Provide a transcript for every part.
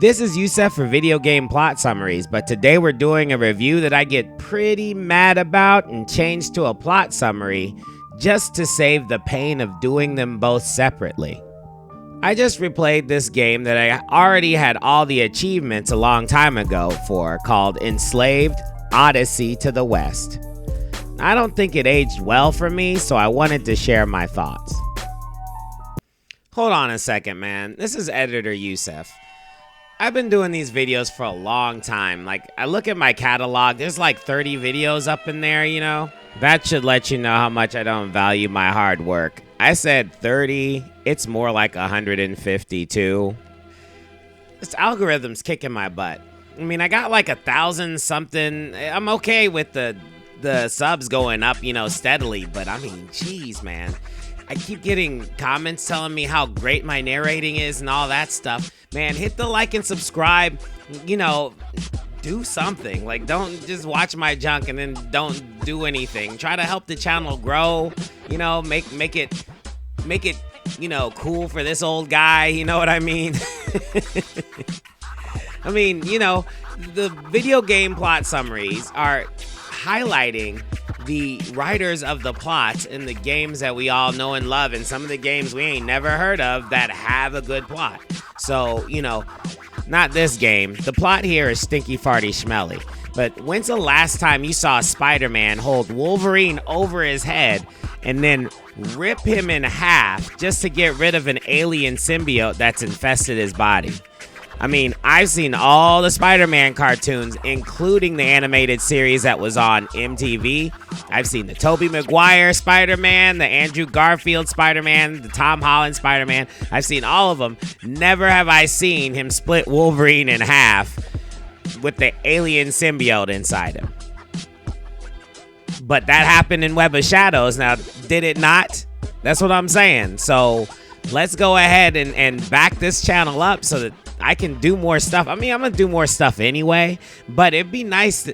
This is Yusef for Video Game Plot Summaries, but today we're doing a review that I get pretty mad about and changed to a plot summary just to save the pain of doing them both separately. I just replayed this game that I already had all the achievements a long time ago for, called Enslaved, Odyssey to the West. I don't think it aged well for me, so I wanted to share my thoughts. Hold on a second, man. This is Editor Yusef. I've been doing these videos for a long time. Like, I look at my catalog, there's like 30 videos up in there, you know? That should let you know how much I don't value my hard work. I said 30, it's more like 152. This algorithm's kicking my butt. I mean, I got like 1,000 something. I'm okay with the subs going up, you know, steadily, but I mean, geez, man. I keep getting comments telling me how great my narrating is and all that stuff. Man, hit the like and subscribe, you know, do something. Like, don't just watch my junk and then don't do anything. Try to help the channel grow, you know, make it, you know, cool for this old guy, you know what I mean? I mean, you know, the video game plot summaries are highlighting the writers of the plots in the games that we all know and love, and some of the games we ain't never heard of that have a good plot. So, you know, not this game. The plot here is stinky, farty, smelly. But when's the last time you saw Spider-Man hold Wolverine over his head and then rip him in half just to get rid of an alien symbiote that's infested his body? I mean, I've seen all the Spider-Man cartoons, including the animated series that was on MTV. I've seen the Tobey Maguire Spider-Man, the Andrew Garfield Spider-Man, the Tom Holland Spider-Man. I've seen all of them. Never have I seen him split Wolverine in half with the alien symbiote inside him. But that happened in Web of Shadows. Now, did it not? That's what I'm saying. So let's go ahead and back this channel up so that I can do more stuff. I mean, I'm gonna do more stuff anyway, but it'd be nice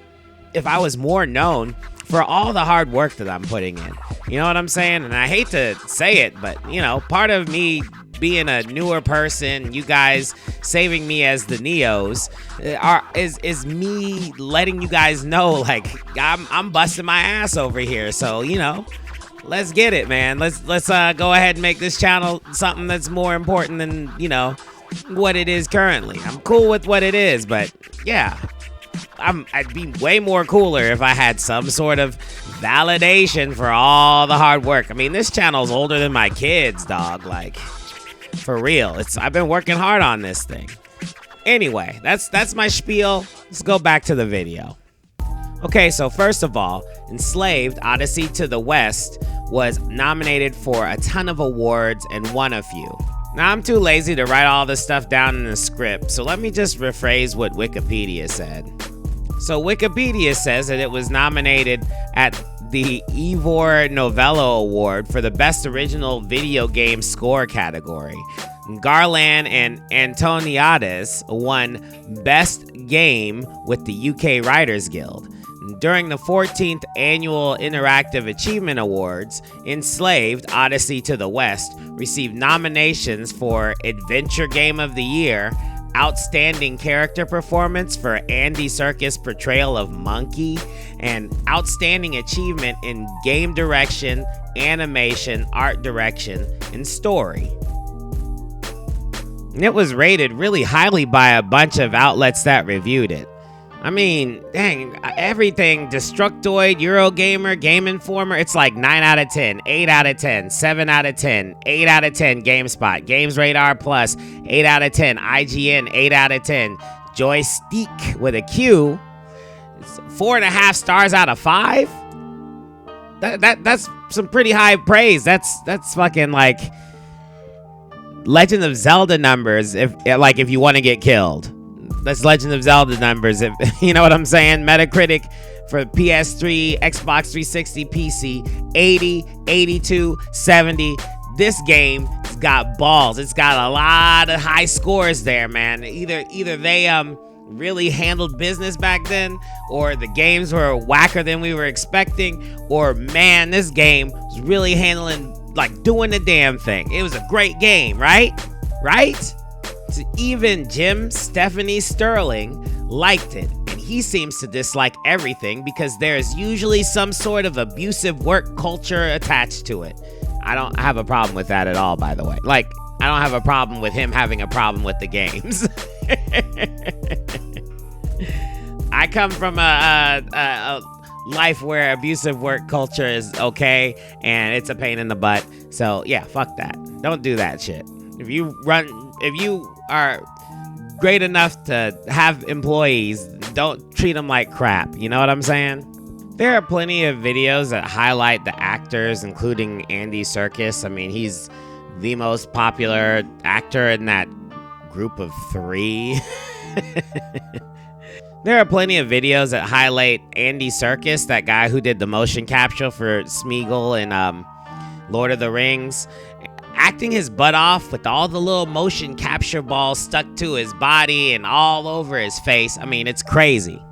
if I was more known for all the hard work that I'm putting in. You know what I'm saying? And I hate to say it, but, you know, part of me being a newer person, you guys saving me as the Neos, is me letting you guys know, like, I'm busting my ass over here. So, you know, let's get it, man. Let's go ahead and make this channel something that's more important than, you know, what it is currently. I'm cool with what it is, but yeah, I'd be way more cooler if I had some sort of validation for all the hard work. I mean, this channel's older than my kids, dog. Like, for real. I've been working hard on this thing. Anyway, that's my spiel. Let's go back to the video. Okay, so first of all, Enslaved, Odyssey to the West was nominated for a ton of awards and won a few. Now, I'm too lazy to write all this stuff down in the script, so let me just rephrase what Wikipedia said. So Wikipedia says that it was nominated at the Ivor Novello Award for the Best Original Video Game Score category. Garland and Antoniades won Best Game with the UK Writers Guild. During the 14th Annual Interactive Achievement Awards, Enslaved, Odyssey to the West received nominations for Adventure Game of the Year, Outstanding Character Performance for Andy Serkis' portrayal of Monkey, and Outstanding Achievement in Game Direction, Animation, Art Direction, and Story. And it was rated really highly by a bunch of outlets that reviewed it. I mean, dang, everything, Destructoid, Eurogamer, Game Informer, it's like 9 out of 10, 8 out of 10, 7 out of 10, 8 out of 10, GameSpot, Games Radar Plus, 8 out of 10, IGN, 8 out of 10, Joystick with a Q, it's 4.5 stars out of 5? That's some pretty high praise. That's fucking like Legend of Zelda numbers if you want to get killed. That's Legend of Zelda numbers, if you know what I'm saying. Metacritic for PS3, Xbox 360, PC, 80, 82, 70. This game's got balls. It's got a lot of high scores there, man. Either they really handled business back then, or the games were whacker than we were expecting, or man, this game was really handling, like, doing the damn thing. It was a great game, right? So even Jim Stephanie Sterling liked it, and he seems to dislike everything because there is usually some sort of abusive work culture attached to it. I don't have a problem with that at all, by the way. Like, I don't have a problem with him having a problem with the games. I come from a life where abusive work culture is okay and it's a pain in the butt. So yeah, fuck that. Don't do that shit. If you are great enough to have employees, don't treat them like crap. You know what I'm saying? There are plenty of videos that highlight the actors, including Andy Serkis. I mean, he's the most popular actor in that group of 3. There are plenty of videos that highlight Andy Serkis, that guy who did the motion capture for Smeagol in Lord of the Rings, acting his butt off with all the little motion capture balls stuck to his body and all over his face. I mean, it's crazy.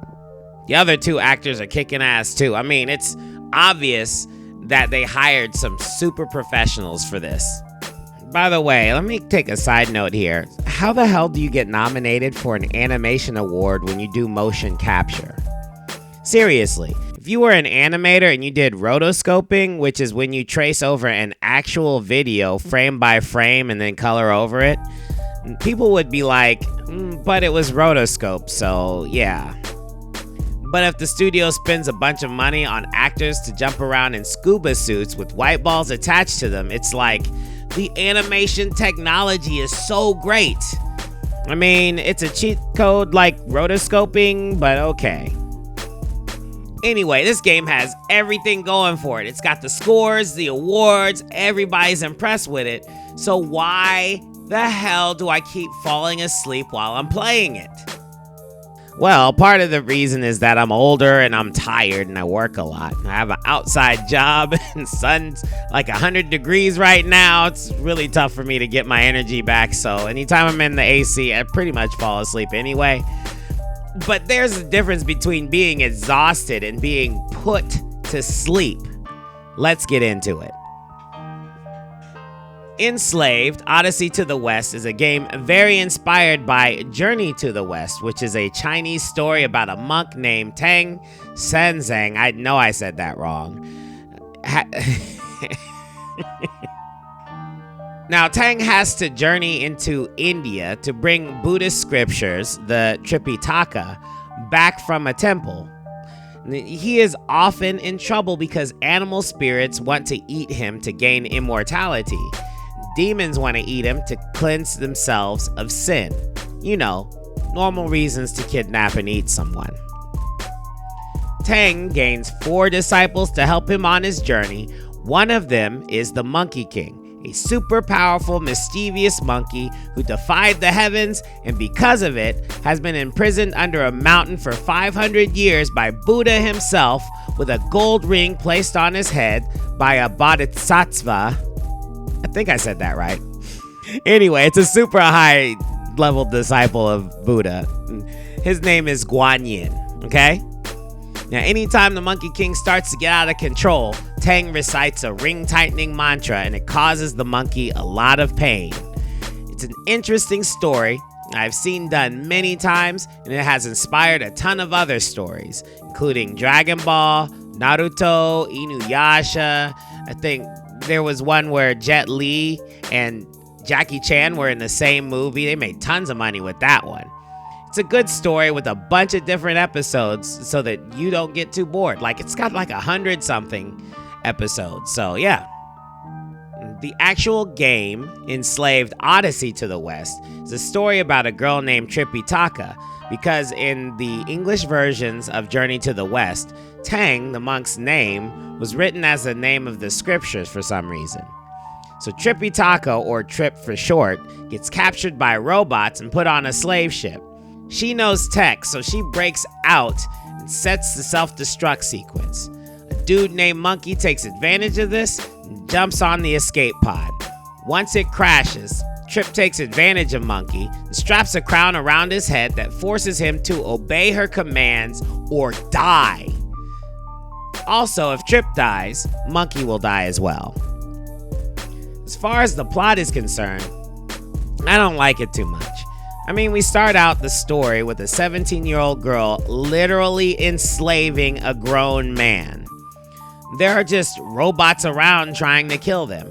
The other 2 actors are kicking ass too. I mean, it's obvious that they hired some super professionals for this. By the way, let me take a side note here. How the hell do you get nominated for an animation award when you do motion capture? Seriously, if you were an animator and you did rotoscoping, which is when you trace over an actual video frame by frame and then color over it, people would be like, but it was rotoscope, so yeah. But if the studio spends a bunch of money on actors to jump around in scuba suits with white balls attached to them, it's like, the animation technology is so great. I mean, it's a cheat code like rotoscoping, but okay. Anyway, this game has everything going for it. It's got the scores, the awards, everybody's impressed with it. So why the hell do I keep falling asleep while I'm playing it? Well, part of the reason is that I'm older and I'm tired and I work a lot. I have an outside job and sun's like 100 degrees right now. It's really tough for me to get my energy back. So anytime I'm in the AC, I pretty much fall asleep anyway. But there's a difference between being exhausted and being put to sleep. Let's get into it. Enslaved, Odyssey to the West is a game very inspired by Journey to the West, which is a Chinese story about a monk named Tang Senzang. I know I said that wrong. Now, Tang has to journey into India to bring Buddhist scriptures, the Tripitaka, back from a temple. He is often in trouble because animal spirits want to eat him to gain immortality. Demons want to eat him to cleanse themselves of sin. You know, normal reasons to kidnap and eat someone. Tang gains 4 disciples to help him on his journey. One of them is the Monkey King, a super powerful, mischievous monkey who defied the heavens and because of it has been imprisoned under a mountain for 500 years by Buddha himself with a gold ring placed on his head by a bodhisattva. I think I said that right. Anyway, it's a super high level disciple of Buddha. His name is Guanyin, okay? Now, anytime the Monkey King starts to get out of control, Tang recites a ring-tightening mantra and it causes the monkey a lot of pain. It's an interesting story I've seen done many times, and it has inspired a ton of other stories, including Dragon Ball, Naruto, Inuyasha. I think there was one where Jet Li and Jackie Chan were in the same movie. They made tons of money with that one. It's a good story with a bunch of different episodes so that you don't get too bored. Like, it's got like 100-something episodes. So, yeah. The actual game, Enslaved Odyssey to the West, is a story about a girl named Tripitaka, because in the English versions of Journey to the West, Tang, the monk's name, was written as the name of the scriptures for some reason. So Tripitaka, or Trip for short, gets captured by robots and put on a slave ship. She knows tech, so she breaks out and sets the self-destruct sequence. A dude named Monkey takes advantage of this and jumps on the escape pod. Once it crashes, Trip takes advantage of Monkey and straps a crown around his head that forces him to obey her commands or die. Also, if Trip dies, Monkey will die as well. As far as the plot is concerned, I don't like it too much. I mean, we start out the story with a 17-year-old girl literally enslaving a grown man. There are just robots around trying to kill them.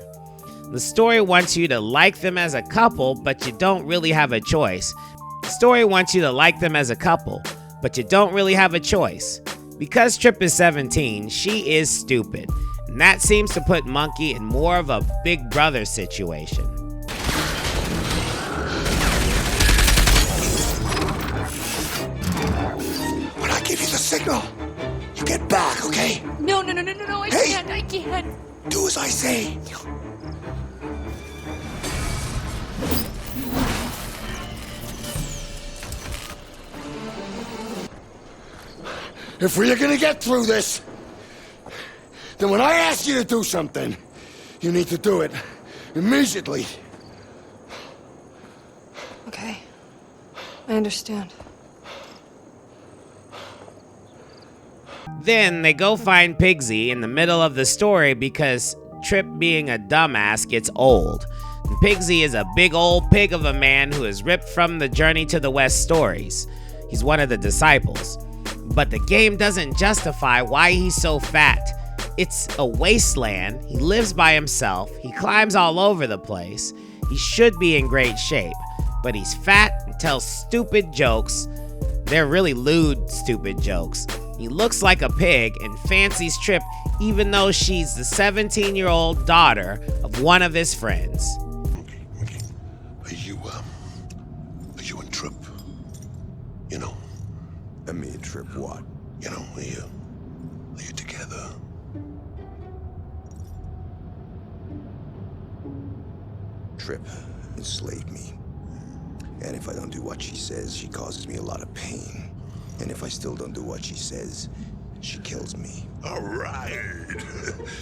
The story wants you to like them as a couple, but you don't really have a choice. The story wants you to like them as a couple, but you don't really have a choice. Because Trip is 17, she is stupid. And that seems to put Monkey in more of a big brother situation. When I give you the signal, you get back, okay? No, I can't. Do as I say. If we're gonna get through this, then when I ask you to do something, you need to do it immediately. Okay. I understand. Then they go find Pigsy in the middle of the story because Trip being a dumbass gets old. And Pigsy is a big old pig of a man who is ripped from the Journey to the West stories. He's one of the disciples. But the game doesn't justify why he's so fat. It's a wasteland. He lives by himself. He climbs all over the place. He should be in great shape. But he's fat and tells stupid jokes. They're really lewd, stupid jokes. He looks like a pig and fancies Trip even though she's the 17-year-old daughter of one of his friends. Okay. Are you and Trip? You know? Me and Trip what? You know, are you together? Trip enslaved me. And if I don't do what she says, she causes me a lot of pain. And if I still don't do what she says, she kills me. All right.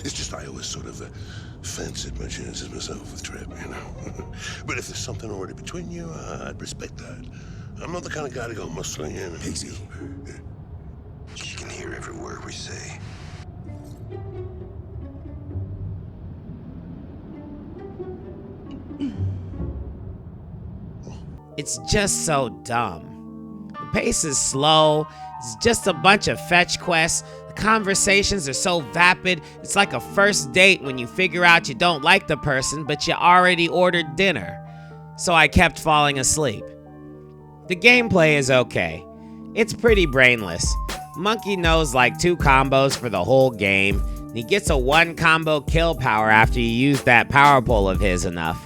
It's just I always sort of fancied my chances myself with Trip, you know? But if there's something already between you, I'd respect that. I'm not the kind of guy to go muscling in. Pigsy. She can hear every word we say. It's just so dumb. The pace is slow. It's just a bunch of fetch quests. The conversations are so vapid. It's like a first date when you figure out you don't like the person, but you already ordered dinner. So I kept falling asleep. The gameplay is okay. It's pretty brainless. Monkey knows like 2 combos for the whole game. And he gets a 1 combo kill power after you use that power pole of his enough.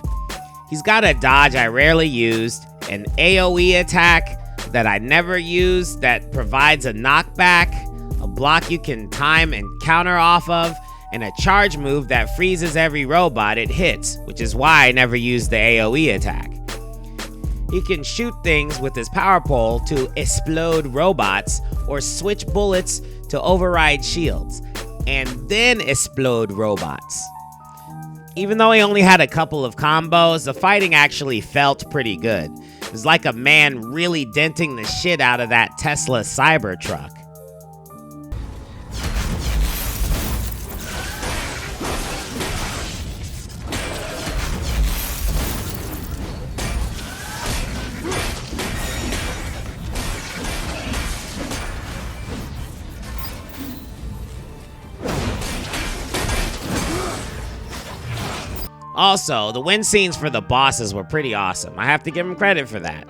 He's got a dodge I rarely used, an AoE attack that I never used that provides a knockback, a block you can time and counter off of, and a charge move that freezes every robot it hits, which is why I never used the AoE attack. He can shoot things with his power pole to explode robots or switch bullets to override shields, and then explode robots. Even though he only had a couple of combos, the fighting actually felt pretty good. It was like a man really denting the shit out of that Tesla Cybertruck. Also, the win scenes for the bosses were pretty awesome. I have to give him credit for that.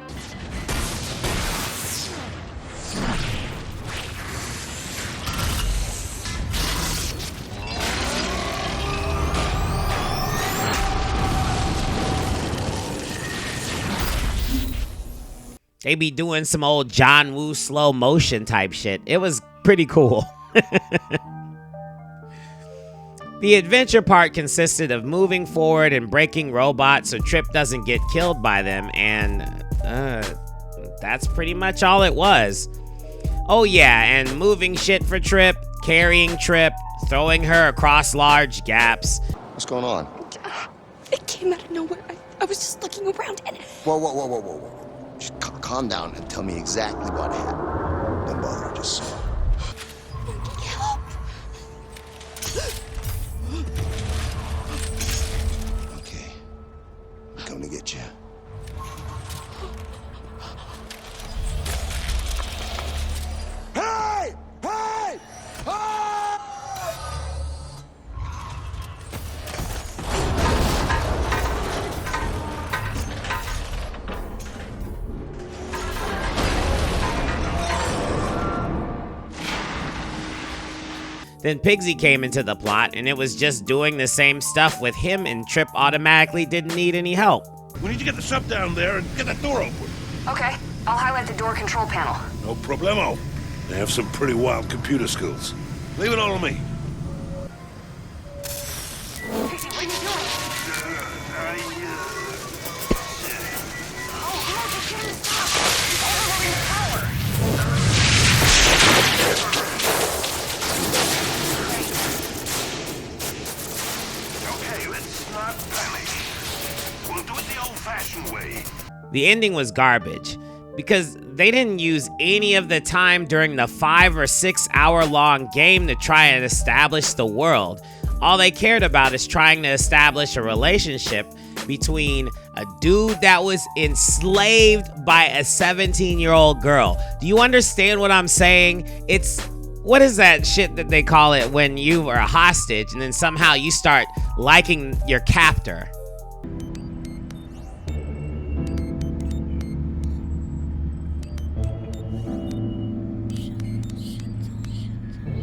They be doing some old John Woo slow motion type shit. It was pretty cool. The adventure part consisted of moving forward and breaking robots so Trip doesn't get killed by them, and that's pretty much all it was. Oh yeah, and moving shit for Trip, carrying Trip, throwing her across large gaps. What's going on? It came out of nowhere. I was just looking around and... Whoa. Just calm down and tell me exactly what happened. Don't bother, just... Help! Okay. I'm coming to get you. Then Pigsy came into the plot, and it was just doing the same stuff with him, and Trip automatically didn't need any help. We need to get the sub down there and get that door open. Okay, I'll highlight the door control panel. No problemo. They have some pretty wild computer skills. Leave it all to me. Pigsy, what are you doing? Oh, just get in the stop! He's overloading the power! Okay, let's not panic. We'll do it the old-fashioned way. The ending was garbage because they didn't use any of the time during the 5 or 6 hour long game to try and establish the world. All they cared about is trying to establish a relationship between a dude that was enslaved by a 17-year-old girl. Do you understand what I'm saying? It's, what is that shit that they call it when you are a hostage and then somehow you start liking your captor?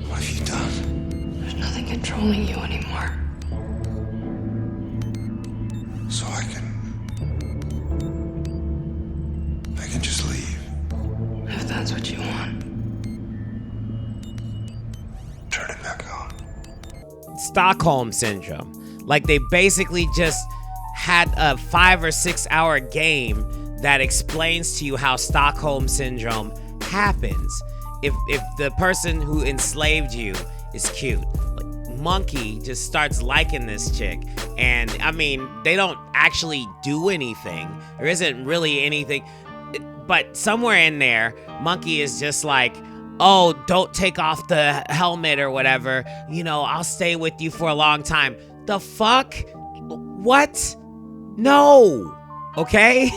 What have you done? There's nothing controlling you anymore. So I can just leave. If that's what you want. Turn it back on. Stockholm Syndrome. Like they basically just had a 5 or 6 hour game that explains to you how Stockholm Syndrome happens. If the person who enslaved you is cute, like Monkey just starts liking this chick, and I mean they don't actually do anything. There isn't really anything, but somewhere in there, Monkey is just like, oh, don't take off the helmet or whatever. You know, I'll stay with you for a long time. The fuck? What? No. Okay?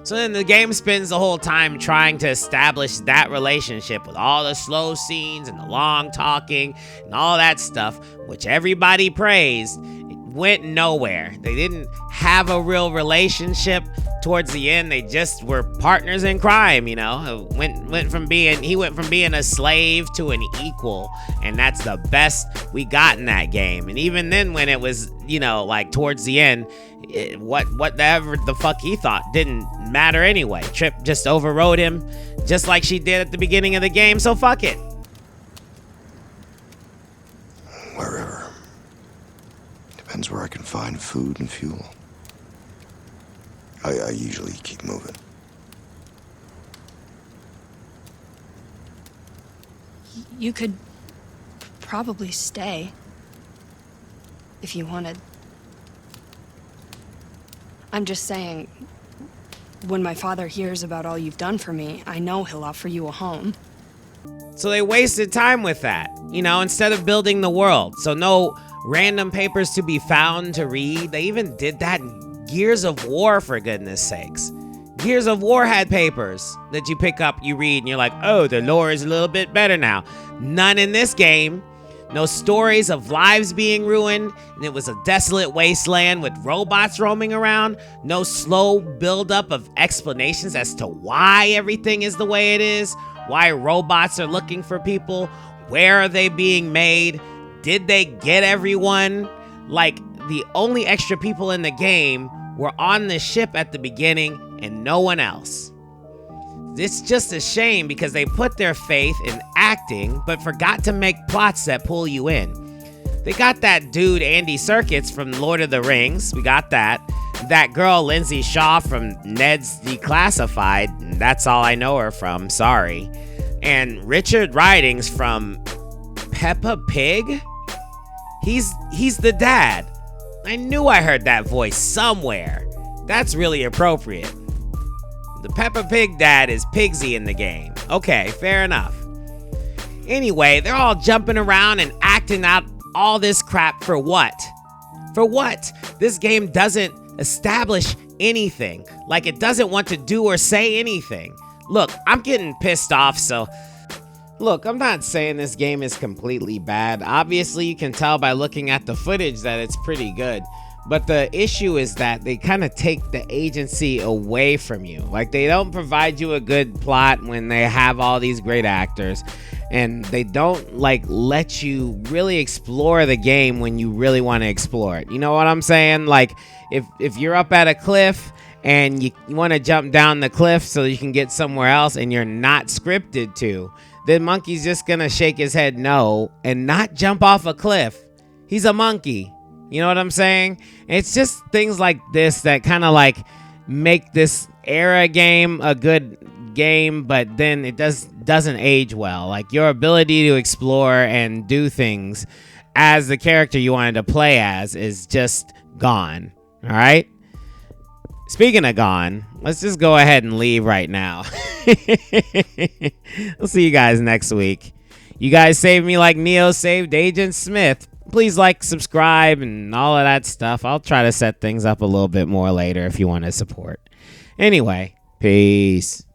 So then the game spends the whole time trying to establish that relationship with all the slow scenes and the long talking and all that stuff, which everybody praised. It went nowhere. They didn't have a real relationship towards the end. They just were partners in crime, you know. He went from being a slave to an equal, and that's the best we got in that game. And even then, when it was, you know, like towards the end, whatever the fuck he thought didn't matter anyway. Trip just overrode him, just like she did at the beginning of the game. So fuck it. Wherever. Depends where I can find food and fuel. I usually keep moving. You could probably stay if you wanted. I'm just saying, when my father hears about all you've done for me, I know he'll offer you a home. So they wasted time with that, you know, instead of building the world. So no random papers to be found to read. They even did that in Gears of War, for goodness sakes. Gears of War had papers that you pick up, you read, and you're like, oh, the lore is a little bit better now. None in this game. No stories of lives being ruined, and it was a desolate wasteland with robots roaming around. No slow buildup of explanations as to why everything is the way it is, why robots are looking for people, where are they being made, did they get everyone? Like, the only extra people in the game were on the ship at the beginning and no one else. It's just a shame because they put their faith in acting but forgot to make plots that pull you in. They got that dude Andy Serkis from Lord of the Rings. We got that. That girl Lindsay Shaw from Ned's Declassified. That's all I know her from. Sorry. And Richard Ridings from Peppa Pig? He's the dad. I knew I heard that voice somewhere. That's really appropriate. The Peppa Pig dad is Pigsy in the game. Okay, fair enough. Anyway, they're all jumping around and acting out all this crap for what? For what? This game doesn't establish anything. Like, it doesn't want to do or say anything. Look, I'm getting pissed off, so... Look, I'm not saying this game is completely bad. Obviously, you can tell by looking at the footage that it's pretty good. But the issue is that they kind of take the agency away from you. Like, they don't provide you a good plot when they have all these great actors, and they don't like let you really explore the game when you really want to explore it. You know what I'm saying? Like, if you're up at a cliff and you want to jump down the cliff so you can get somewhere else and you're not scripted to, then Monkey's just gonna shake his head no and not jump off a cliff. He's a monkey. You know what I'm saying? It's just things like this that kind of like make this era game a good game, but then it doesn't age well. Like, your ability to explore and do things as the character you wanted to play as is just gone. All right? Speaking of gone, let's just go ahead and leave right now. We'll see you guys next week. You guys saved me like Neo saved Agent Smith. Please like, subscribe, and all of that stuff. I'll try to set things up a little bit more later if you want to support. Anyway, peace.